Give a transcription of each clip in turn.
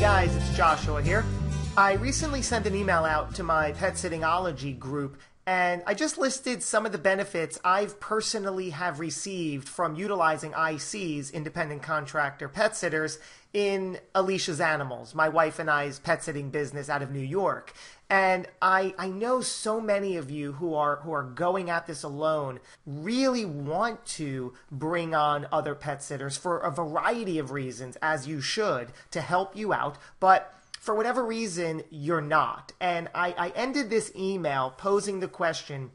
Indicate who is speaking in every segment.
Speaker 1: guys, it's Joshua here. I recently sent an email out to my pet sittingology group, and I just listed some of the benefits I've personally have received from utilizing ICs, independent contractor pet sitters, in Alicia's Animals, my wife and I's pet sitting business out of New York. And I know so many of you who are going at this alone really want to bring on other pet sitters for a variety of reasons, as you should, to help you out, but for whatever reason, you're not. And I ended this email posing the question,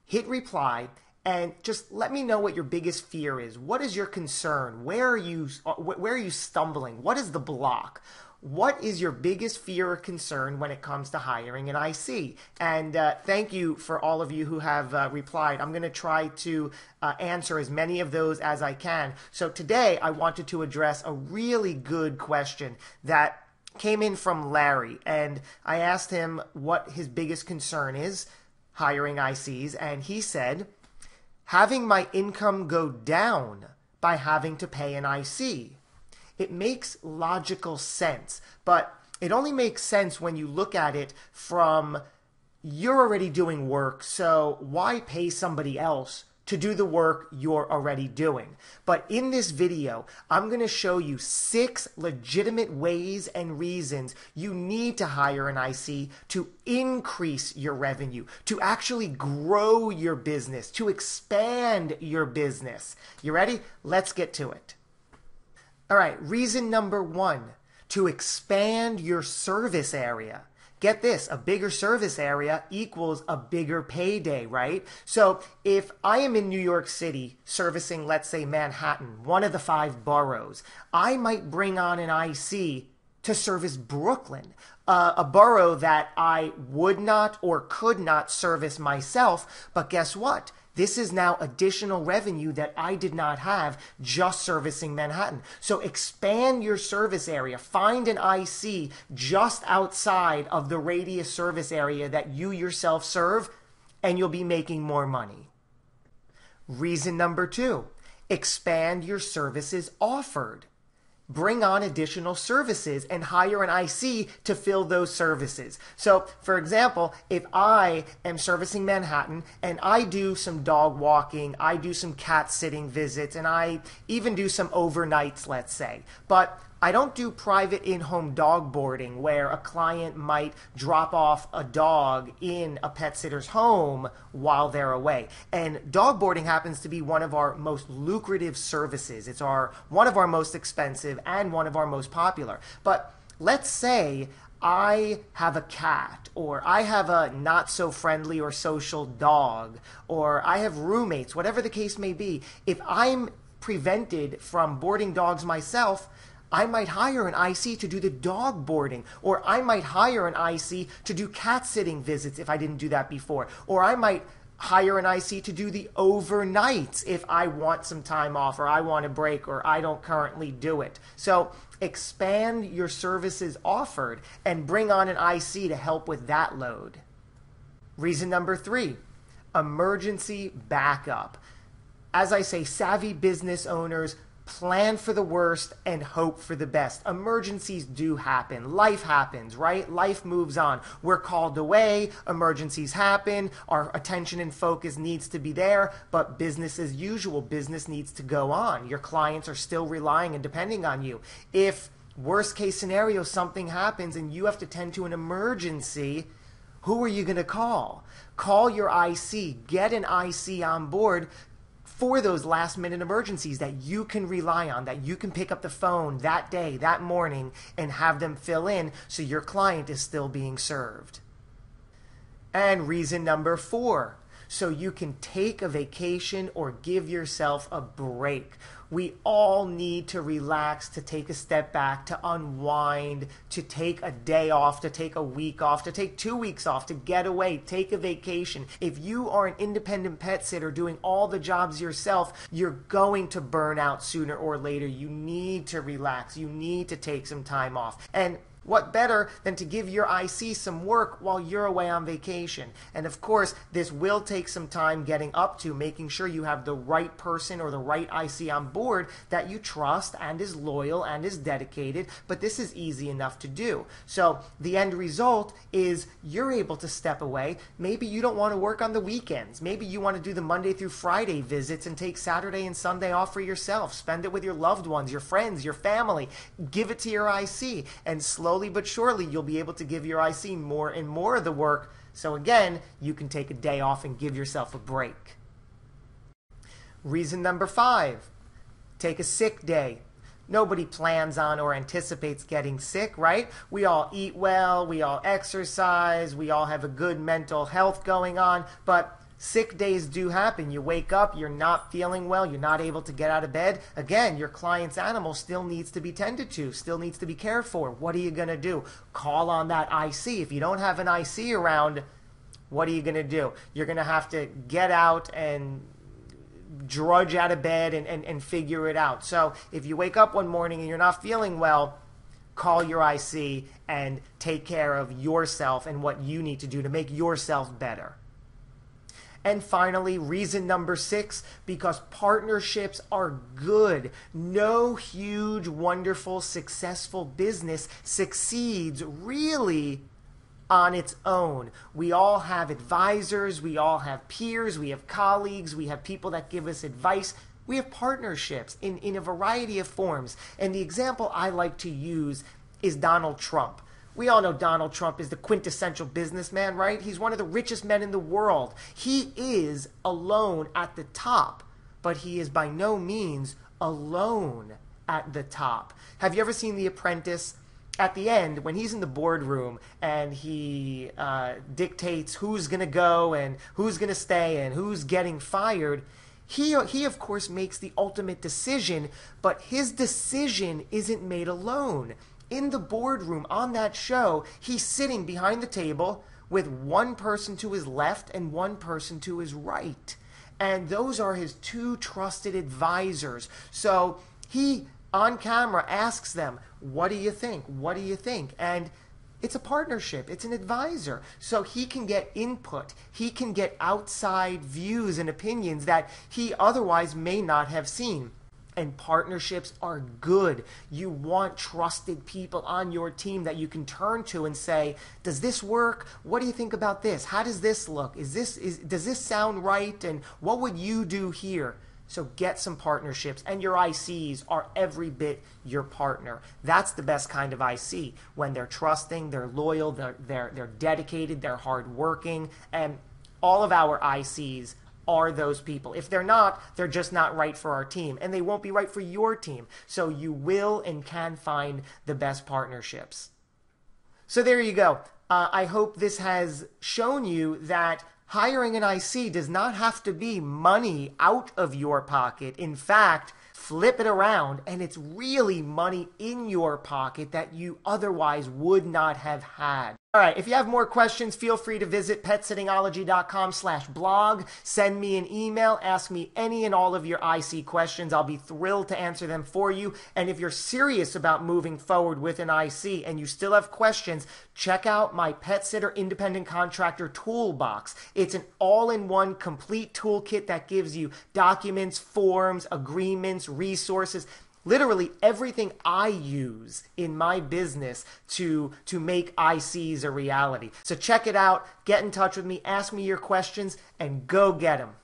Speaker 1: hit reply, and just let me know what your biggest fear is. What is your concern? Where are you stumbling? What is the block? What is your biggest fear or concern when it comes to hiring an IC? And thank you for all of you who have replied. I'm going to try to answer as many of those as I can. So today I wanted to address a really good question that came in from Larry, and I asked him what his biggest concern is hiring ICs, and he said, having my income go down by having to pay an IC. It makes logical sense, but it only makes sense when you look at it from you're already doing work, so why pay somebody else to do the work you're already doing? But in this video, I'm going to show you 6 legitimate ways and reasons you need to hire an IC to increase your revenue, to actually grow your business, to expand your business. You ready? Let's get to it. All right, reason number 1, to expand your service area. Get this, a bigger service area equals a bigger payday, right? So if I am in New York City servicing, let's say, Manhattan, one of the 5 boroughs, I might bring on an IC to service Brooklyn, a borough that I would not or could not service myself. But guess what? This is now additional revenue that I did not have just servicing Manhattan. So expand your service area. Find an IC just outside of the radius service area that you yourself serve, and you'll be making more money. Reason number 2, expand your services offered. Bring on additional services and hire an IC to fill those services. So, for example, if I am servicing Manhattan and I do some dog walking, I do some cat sitting visits, and I even do some overnights, let's say, but I don't do private in-home dog boarding where a client might drop off a dog in a pet sitter's home while they're away. And dog boarding happens to be one of our most lucrative services. It's one of our most expensive and one of our most popular. But let's say I have a cat, or I have a not so friendly or social dog, or I have roommates, whatever the case may be. If I'm prevented from boarding dogs myself, I might hire an IC to do the dog boarding, or I might hire an IC to do cat sitting visits if I didn't do that before, or I might hire an IC to do the overnights if I want some time off, or I want a break, or I don't currently do it. So expand your services offered and bring on an IC to help with that load. Reason number 3, emergency backup. As I say, savvy business owners plan for the worst and hope for the best. Emergencies do happen. Life happens, right? Life moves on. We're called away. Emergencies happen. Our attention and focus needs to be there, but business as usual. Business needs to go on. Your clients are still relying and depending on you. If worst case scenario, something happens and you have to tend to an emergency, who are you going to call? Call your IC. Get an IC on board for those last minute emergencies that you can rely on, that you can pick up the phone that day, that morning, and have them fill in so your client is still being served. And reason number 4, so you can take a vacation or give yourself a break. We all need to relax, to take a step back, to unwind, to take a day off, to take a week off, to take 2 weeks off, to get away, take a vacation. If you are an independent pet sitter doing all the jobs yourself, you're going to burn out sooner or later. You need to relax. You need to take some time off. And what better than to give your IC some work while you're away on vacation? And of course, this will take some time getting up to making sure you have the right person or the right IC on board that you trust and is loyal and is dedicated, but this is easy enough to do. So the end result is you're able to step away. Maybe you don't want to work on the weekends. Maybe you want to do the Monday through Friday visits and take Saturday and Sunday off for yourself. Spend it with your loved ones, your friends, your family. Give it to your IC, and slowly but surely you'll be able to give your IC more and more of the work. So again, you can take a day off and give yourself a break. Reason number 5, take a sick day. Nobody plans on or anticipates getting sick, right? We all eat well, we all exercise, we all have a good mental health going on, but sick days do happen. You wake up, you're not feeling well, you're not able to get out of bed. Again, your client's animal still needs to be tended to, still needs to be cared for. What are you going to do? Call on that IC. If you don't have an IC around, what are you going to do? You're going to have to get out and drudge out of bed and figure it out. So if you wake up one morning and you're not feeling well, call your IC and take care of yourself and what you need to do to make yourself better. And finally, reason number 6, because partnerships are good. No huge, wonderful, successful business succeeds really on its own. We all have advisors, we all have peers, we have colleagues, we have people that give us advice. We have partnerships in a variety of forms. And the example I like to use is Donald Trump. We all know Donald Trump is the quintessential businessman, right? He's one of the richest men in the world. He is alone at the top, but he is by no means alone at the top. Have you ever seen The Apprentice? At the end, when he's in the boardroom and he dictates who's going to go and who's going to stay and who's getting fired, he of course makes the ultimate decision, but his decision isn't made alone. In the boardroom on that show, he's sitting behind the table with one person to his left and one person to his right. And those are his 2 trusted advisors. So he, on camera, asks them, what do you think? What do you think? And it's a partnership. It's an advisor. So he can get input. He can get outside views and opinions that he otherwise may not have seen. And partnerships are good. You want trusted people on your team that you can turn to and say, does this work? What do you think about this? How does this look? Does this sound right? And what would you do here? So get some partnerships, and your ICs are every bit your partner. That's the best kind of IC, when they're trusting, they're loyal, they're dedicated, they're hardworking, and all of our ICs are those people. If they're not, they're just not right for our team, and they won't be right for your team. So you will and can find the best partnerships. So there you go. I hope this has shown you that hiring an IC does not have to be money out of your pocket. In fact, flip it around, and it's really money in your pocket that you otherwise would not have had. All right, if you have more questions, feel free to visit PetSittingology.com/blog. Send me an email. Ask me any and all of your IC questions. I'll be thrilled to answer them for you. And if you're serious about moving forward with an IC and you still have questions, check out my Pet Sitter Independent Contractor Toolbox. It's an all-in-one complete toolkit that gives you documents, forms, agreements, resources, literally everything I use in my business to make ICs a reality. So check it out, get in touch with me, ask me your questions, and go get them.